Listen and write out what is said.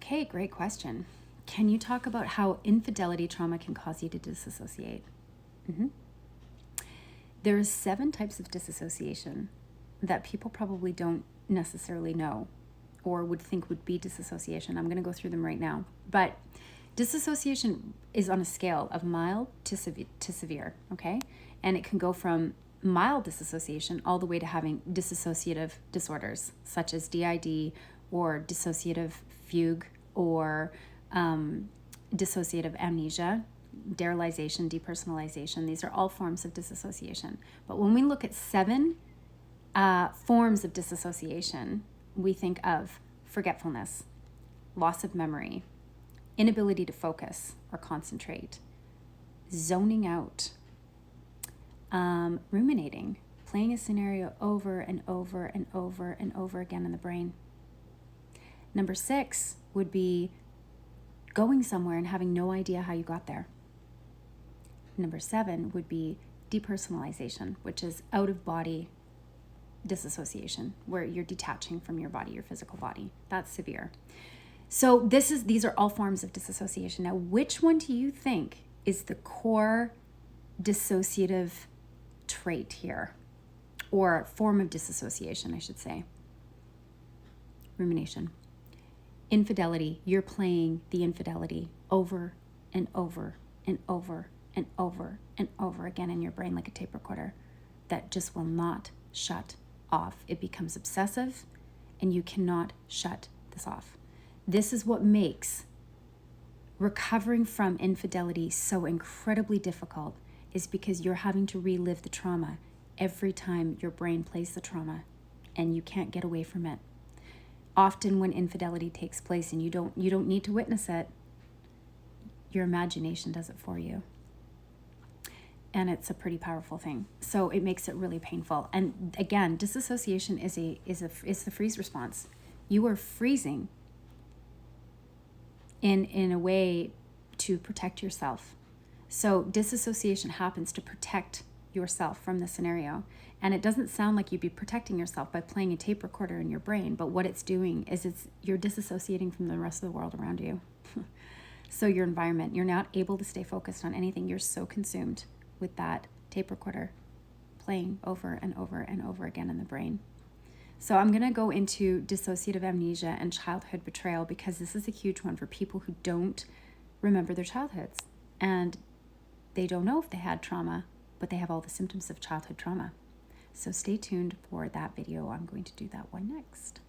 Okay, great question. Can you talk about how infidelity trauma can cause you to disassociate? There are 7 types of disassociation that people probably don't necessarily know or would think would be disassociation. I'm going to go through them right now. But disassociation is on a scale of mild to severe, okay? And it can go from mild disassociation all the way to having dissociative disorders, such as DID or dissociative fugue or dissociative amnesia, derealization, depersonalization. These are all forms of disassociation. But when we look at 7 forms of disassociation, we think of forgetfulness, loss of memory, inability to focus or concentrate, zoning out, ruminating, playing a scenario over and over and over and over again in the brain. Number 6 would be going somewhere and having no idea how you got there. Number 7 would be depersonalization, which is out-of-body disassociation, where you're detaching from your body, your physical body. That's severe. So these are all forms of disassociation. Now, which one do you think is the core dissociative trait here, or form of disassociation, I should say? Rumination. Infidelity, you're playing the infidelity over and over and over and over and over again in your brain like a tape recorder that just will not shut off. It becomes obsessive and you cannot shut this off. This is what makes recovering from infidelity so incredibly difficult, is because you're having to relive the trauma every time your brain plays the trauma and you can't get away from it. Often when infidelity takes place and you don't need to witness it, your imagination does it for you. And it's a pretty powerful thing. So it makes it really painful. And again, disassociation is the freeze response. You are freezing in a way to protect yourself. So disassociation happens to protect yourself from the scenario. And it doesn't sound like you'd be protecting yourself by playing a tape recorder in your brain, but what it's doing is you're disassociating from the rest of the world around you. So your environment, you're not able to stay focused on anything. You're so consumed with that tape recorder playing over and over and over again in the brain. So I'm going to go into dissociative amnesia and childhood betrayal, because this is a huge one for people who don't remember their childhoods. And they don't know if they had trauma, but they have all the symptoms of childhood trauma. So stay tuned for that video. I'm going to do that one next.